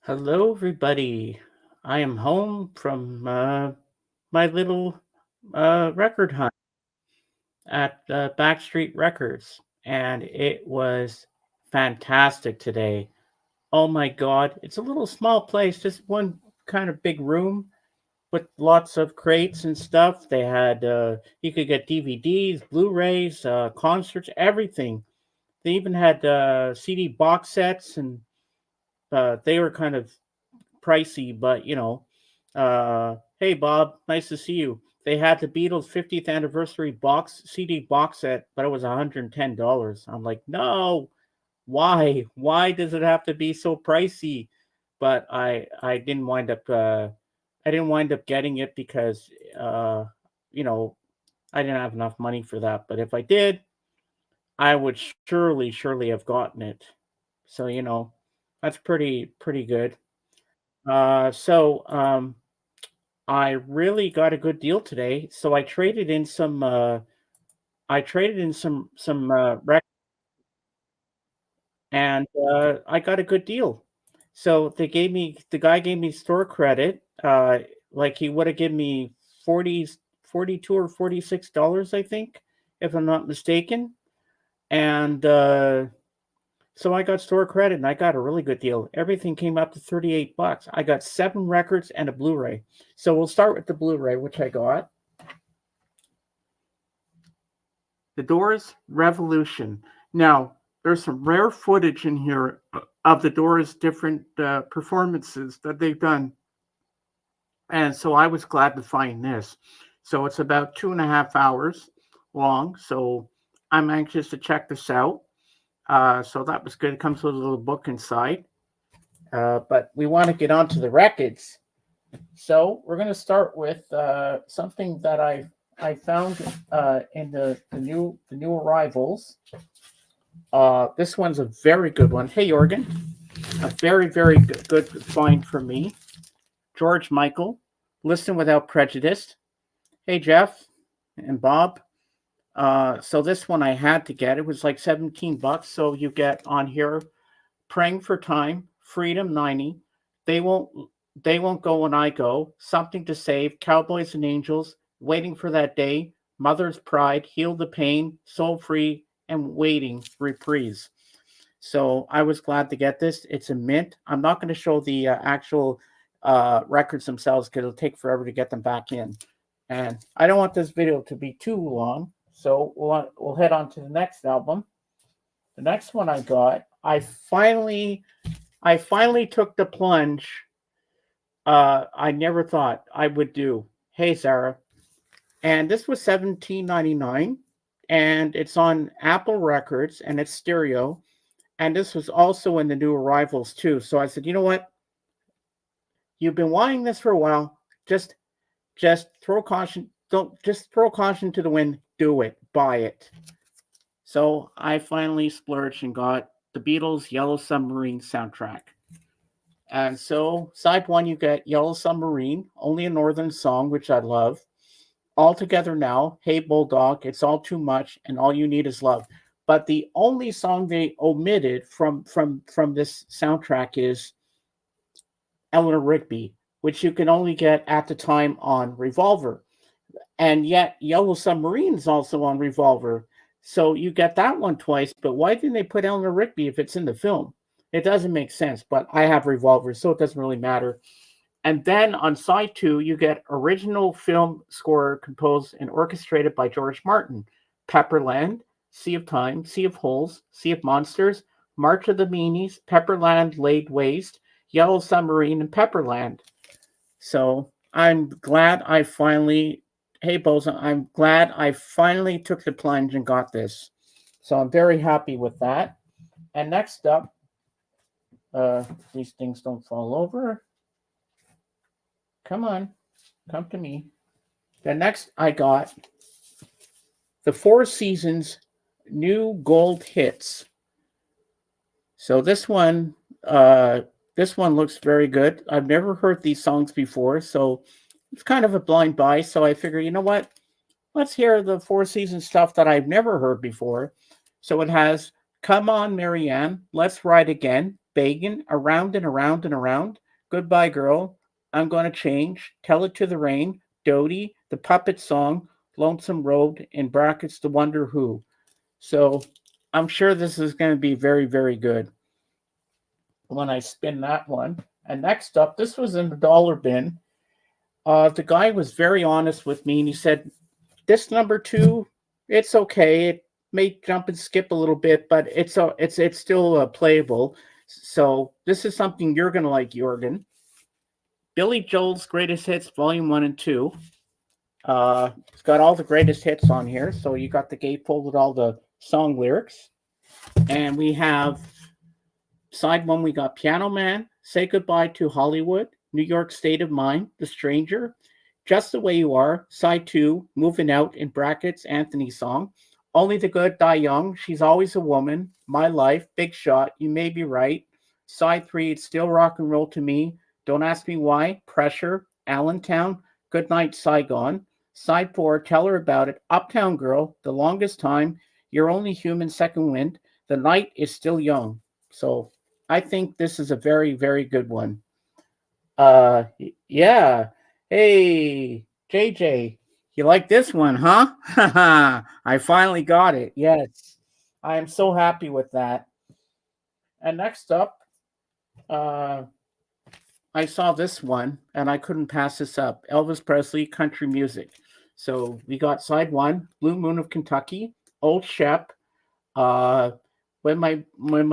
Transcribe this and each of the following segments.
Hello, everybody. I am home from my little record hunt at Backstreet Records, and it was fantastic today. Oh my God, it's a little small place, just one kind of big room with lots of crates and stuff. They had you could get DVDs, Blu-rays, concerts, everything. They even had CD box sets, and they were kind of pricey, but hey Bob, nice to see you. They had the Beatles 50th anniversary box CD box set, but it was $110. I'm like, no, why? Why does it have to be so pricey? But I didn't wind up getting it because you know I didn't have enough money for that. But if I did, I would surely have gotten it. So that's pretty good. So I really got a good deal today. So I traded in some rec and I got a good deal. So the guy gave me store credit. Like he would have given me 40 42 or $46, I think, if I'm not mistaken. And so I got store credit and I got a really good deal. Everything came up to 38 bucks. I got 7 records and a Blu-ray. So we'll start with the Blu-ray, which I got. The Doors Revolution. Now, there's some rare footage in here of the Doors' different performances that they've done. And so I was glad to find this. So it's about 2.5 hours long. So I'm anxious to check this out. So that was good. It comes with a little book inside. But we want to get on to the records. So we're going to start with something that I found in the new arrivals. This one's a very good one. Hey, Jorgen, a very good find for me. George Michael, Listen Without Prejudice. Hey, Jeff and Bob. So this one I had to get. It was like 17 bucks. So you get on here, Praying for Time, Freedom 90. They won't they won't go when I go. Something to Save, Cowboys and Angels, Waiting for That Day, Mother's Pride, Heal the Pain, Soul Free, and Waiting reprise. So I was glad to get this. It's a mint. I'm not going to show the actual records themselves because it'll take forever to get them back in. And I don't want this video to be too long. So we'll head on to the next album. The next one I got, I finally took the plunge I never thought I would do. Hey, Sarah. And this was $17.99, and it's on Apple Records, and it's stereo. And this was also in the new arrivals too. So I said, you know what? You've been wanting this for a while. Just throw caution. Don't just throw caution to the wind. Do it. Buy it. So I finally splurged and got the Beatles' Yellow Submarine soundtrack. And so side one, you get Yellow Submarine, only a northern song, which I love. All Together Now, Hey Bulldog, It's All Too Much, and All You Need Is Love. But the only song they omitted from this soundtrack is Eleanor Rigby, which you can only get at the time on Revolver. And yet Yellow Submarine is also on Revolver. So you get that one twice, but why didn't they put Eleanor Rigby if it's in the film? It doesn't make sense, but I have Revolver, so it doesn't really matter. And then on side two, you get original film score composed and orchestrated by George Martin, Pepperland, Sea of Time, Sea of Holes, Sea of Monsters, March of the Meanies, Pepperland Laid Waste, Yellow Submarine, and Pepperland. So I'm glad I finally, hey Boza, I'm glad I finally took the plunge and got this. So I'm very happy with that. And next up, these things don't fall over. Come on, come to me. The next I got the Four Seasons new gold hits. So this one looks very good. I've never heard these songs before, so it's kind of a blind buy. So I figure, you know what? Let's hear the Four Seasons stuff that I've never heard before. So it has Come On, Marianne, Let's Ride Again, begging, around and around and around. Goodbye, girl. I'm gonna change. Tell it to the rain. Dodie, the puppet song, Lonesome Road, in brackets, the Wonder Who. So I'm sure this is going to be very, very good when I spin that one. And next up, this was in the dollar bin. The guy was very honest with me, and he said, "This number two, it's okay. It may jump and skip a little bit, but it's still playable. So this is something you're gonna like, Jorgen. Billy Joel's Greatest Hits, Volume One and Two. It's got all the greatest hits on here. So you got the gatefold with all the song lyrics, and we have side one. We got Piano Man, Say Goodbye to Hollywood, New York State of Mind, The Stranger, Just the Way You Are. Side two, Moving Out, in brackets, Anthony's song. Only the Good Die Young, She's Always a Woman, My Life, Big Shot, You May Be Right. Side three, It's Still Rock and Roll to Me, Don't Ask Me Why, Pressure, Allentown, Good Night Saigon. Side four, Tell Her About It, Uptown Girl, The Longest Time, You're Only Human, Second Wind, The Night Is Still Young. So I think this is a very, very good one. Yeah. Hey, JJ, you like this one, huh? I finally got it. Yes. I am so happy with that. And next up, uh, I saw this one and I couldn't pass this up. Elvis Presley, Country Music. So we got side one, Blue Moon of Kentucky, Old Shep, uh, when my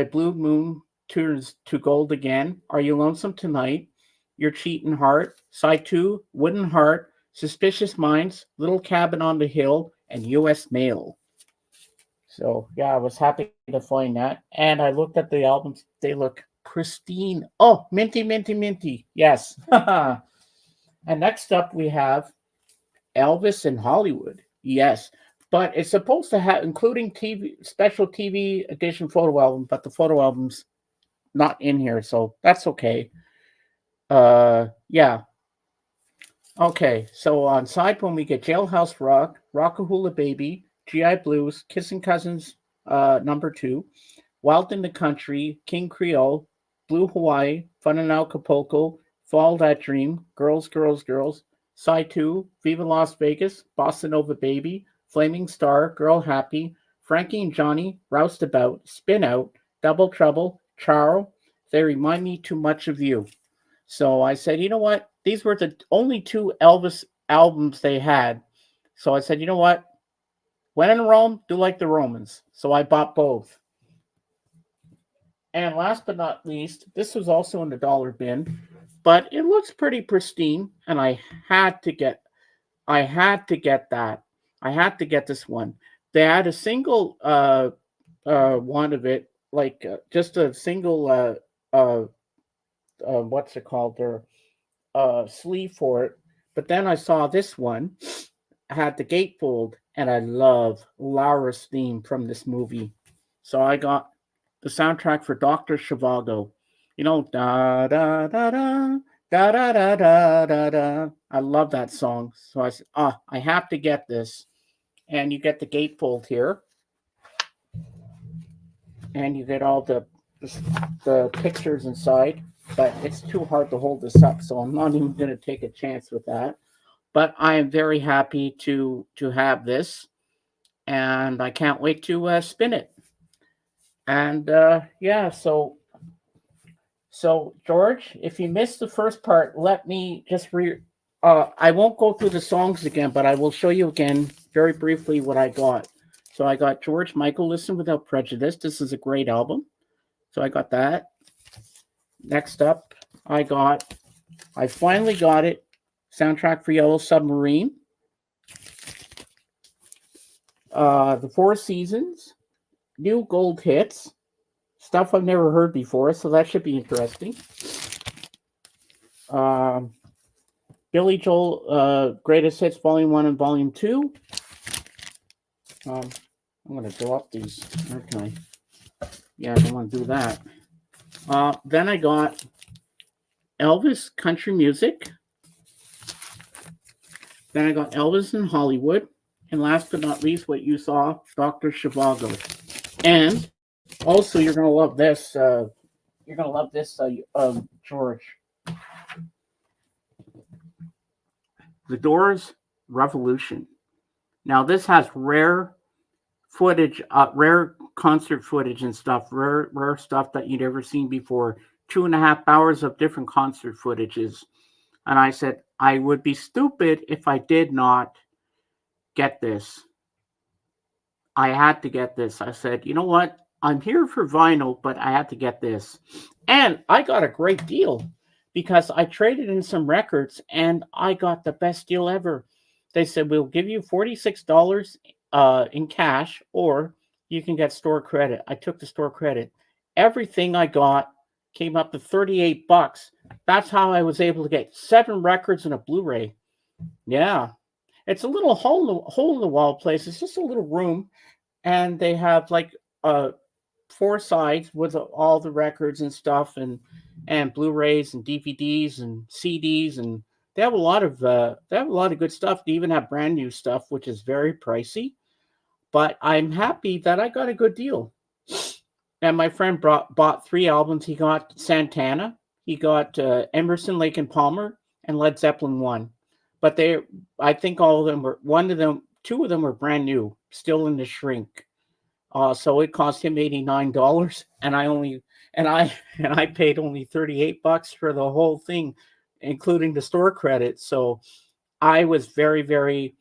blue moon turns to gold again, Are You Lonesome Tonight, Your Cheating Heart, side two, Wooden Heart, Suspicious Minds, Little Cabin on the Hill, and U.S. Mail. So yeah, I was happy to find that. And I looked at the albums, they look pristine. Oh, minty, minty, minty. Yes. And next up we have Elvis in Hollywood. Yes. But it's supposed to have including TV special TV edition photo album, but the photo album's not in here, so that's okay. Yeah. Okay. So on side one we get Jailhouse Rock, Rockahula Baby, GI Blues, Kissing Cousins, number two, Wild in the Country, King Creole, Blue Hawaii, Fun in Acapulco, Fall That Dream, Girls, Girls, Girls. Side two, Viva Las Vegas, Bossa Nova Baby, Flaming Star, Girl Happy, Frankie and Johnny, Roustabout, Spin Out, Double Trouble, Charles. They remind me too much of you. So I said, you know what? These were the only two Elvis albums they had. So I said, you know what? When in Rome, do like the Romans. So I bought both. And last but not least, this was also in the dollar bin, but it looks pretty pristine, and I had to get that. I had to get this one. They had a single one of it, like just a single uh, what's it called there, sleeve for it. But then I saw this one had the gatefold, and I love Laura's theme from this movie. So I got the soundtrack for Doctor Zhivago. You know, da da da da da da da da da da. I love that song. So I said, I have to get this. And you get the gatefold here, and you get all the pictures inside. But it's too hard to hold this up, so I'm not even going to take a chance with that. But I am very happy to have this, and I can't wait to spin it. And yeah, so George, if you missed the first part, let me just I won't go through the songs again, but I will show you again very briefly what I got. So I got George Michael, Listen Without Prejudice. This is a great album. So I got that. Next up, I finally got it. Soundtrack for Yellow Submarine. The Four Seasons. New Gold Hits. Stuff I've never heard before, so that should be interesting. Billy Joel, Greatest Hits, Volume 1 and Volume 2. I'm going to go up these. Where can I? Yeah, I don't want to do that. Then I got Elvis Country Music. Then I got Elvis in Hollywood. And last but not least, what you saw, Dr. Zhivago. And also, you're going to love this. You're gonna love this, George. The Doors Revolution. Now this has rare footage, rare concert footage and stuff, rare stuff that you'd ever seen before. 2.5 hours of different concert footages. And I said, I would be stupid if I did not get this. I had to get this. I said, you know what? I'm here for vinyl, but I had to get this. And I got a great deal because I traded in some records and I got the best deal ever. They said, we'll give you $46 in cash or you can get store credit. I took the store credit. Everything I got came up to $38. That's how I was able to get 7 records and a Blu-ray. Yeah. It's a little hole in the wall place. It's just a little room and they have like 4 sides with all the records and stuff and Blu-rays and DVDs and CDs and they have a lot of good stuff. They even have brand new stuff, which is very pricey. But I'm happy that I got a good deal. And my friend bought 3 albums. He got Santana, he got Emerson, Lake and Palmer, and Led Zeppelin 1. But I think all of them were 2 of them were brand new, still in the shrink. So it cost him $89, and I paid only $38 for the whole thing, including the store credit. So I was very, very,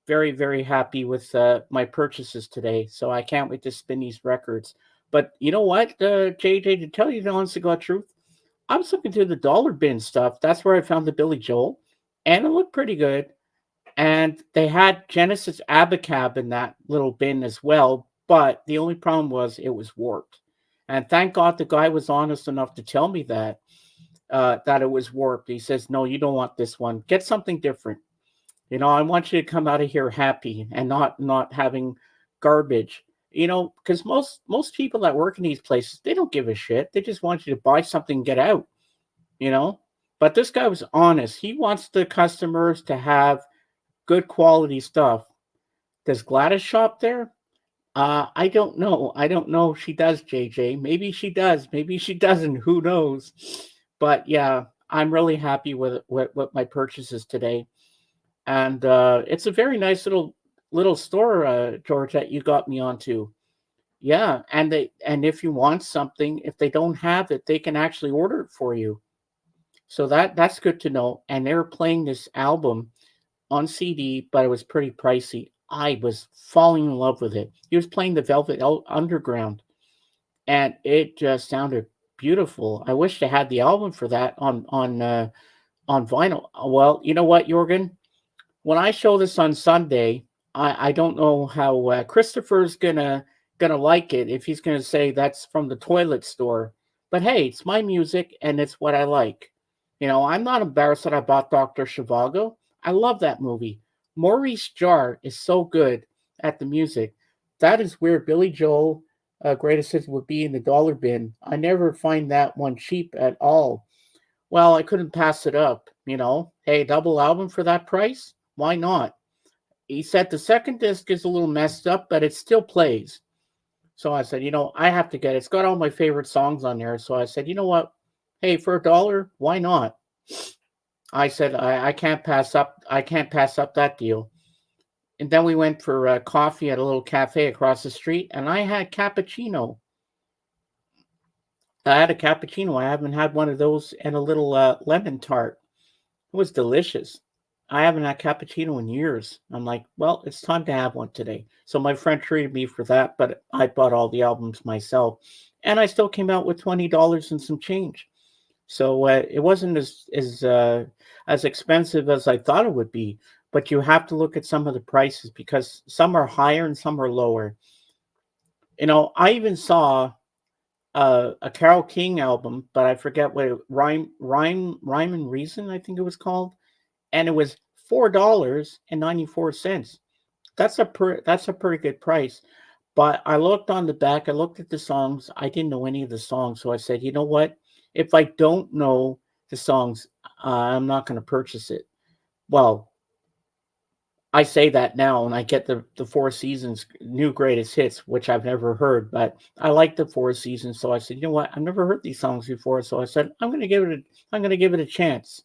very, very happy with my purchases today. So I can't wait to spin these records. But you know what, JJ, to tell you the honest to God truth, I was looking through the dollar bin stuff. That's where I found the Billy Joel, and it looked pretty good. And they had Genesis Abacab in that little bin as well. But the only problem was it was warped. And thank God the guy was honest enough to tell me that it was warped. He says, no, you don't want this one. Get something different. I want you to come out of here happy and not having garbage. Because most people that work in these places, they don't give a shit. They just want you to buy something and get out. But this guy was honest. He wants the customers to have good quality stuff. Does Gladys shop there? I don't know. I don't know if she does, JJ. Maybe she does. Maybe she doesn't. Who knows? But yeah, I'm really happy with my purchases today. And it's a very nice little store, George, that you got me onto. Yeah, and if you want something, if they don't have it, they can actually order it for you. So that's good to know. And they were playing this album on CD, but it was pretty pricey. I was falling in love with it. He was playing the Velvet Underground, and it just sounded beautiful. I wish they had the album for that on vinyl. Well, you know what, Jorgen? When I show this on Sunday, I don't know how Christopher's gonna like it if he's gonna say that's from the toilet store. But hey, it's my music and it's what I like. I'm not embarrassed that I bought Dr. Zhivago. I love that movie. Maurice Jarre is so good at the music. That is where Billy Joel, Greatest Hits, would be in the dollar bin. I never find that one cheap at all. Well, I couldn't pass it up, Hey, double album for that price? Why not? He said the second disc is a little messed up, but it still plays. So I said, I have to get it. It's got all my favorite songs on there. So I said, you know what? Hey, for $1, why not? I said, I can't pass up. I can't pass up that deal. And then we went for coffee at a little cafe across the street, and I had cappuccino. I had a cappuccino. I haven't had one of those, and a little lemon tart. It was delicious. I haven't had cappuccino in years. I'm like, well, it's time to have one today. So my friend treated me for that, but I bought all the albums myself, and I still came out with $20 and some change. So it wasn't as expensive as I thought it would be. But you have to look at some of the prices because some are higher and some are lower. I even saw a Carole King album, but I forget what Rhyme and Reason, I think it was called, and it was $4.94. That's a pretty good price. But I looked on the back, I looked at the songs. I didn't know any of the songs, so I said, you know what? If I don't know the songs, I'm not going to purchase it. Well, I say that now, and I get the Four Seasons new greatest hits, which I've never heard, but I like the Four Seasons. So I said, you know what? I've never heard these songs before, so I said I'm going to give it a chance.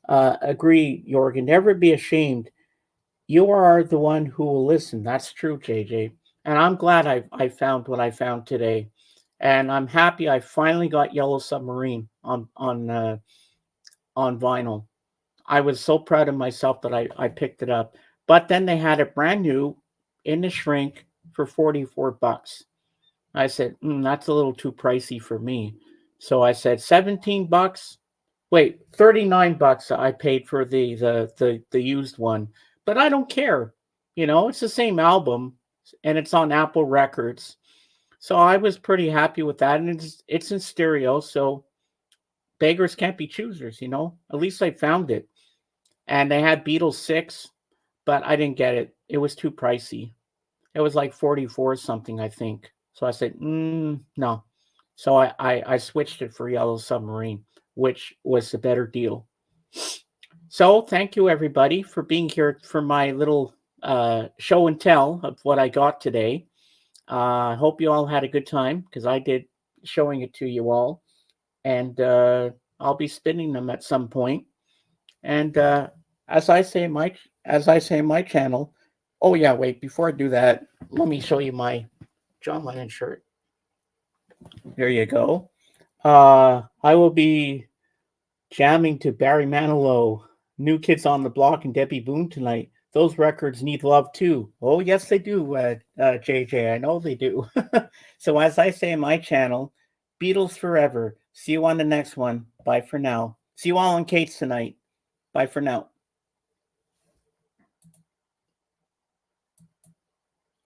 Agree, Jorgen. Never be ashamed. You are the one who will listen. That's true, JJ. And I'm glad I found what I found today, and I'm happy I finally got Yellow Submarine on vinyl. I was so proud of myself that I picked it up. But then they had it brand new in the shrink for $44. I said, that's a little too pricey for me. So I said, $17. Wait, $39 I paid for the used one. But I don't care. It's the same album and it's on Apple Records. So I was pretty happy with that. And it's in stereo, so beggars can't be choosers. At least I found it. And they had Beatles 6, but I didn't get it. It was too pricey. It was like 44 something, I think. So I said, no. So I switched it for Yellow Submarine, which was the better deal. So thank you, everybody, for being here for my little show and tell of what I got today. I hope you all had a good time, because I did, showing it to you all. And I'll be spinning them at some point. And as I say in my channel, oh yeah, wait, before I do that, let me show you my John Lennon shirt. There you go. I will be jamming to Barry Manilow, New Kids on the Block, and Debbie Boone tonight. Those records need love too. Oh yes, they do, JJ. I know they do. So as I say in my channel, Beatles forever. See you on the next one. Bye for now. See you all on Kate's tonight. Bye for now.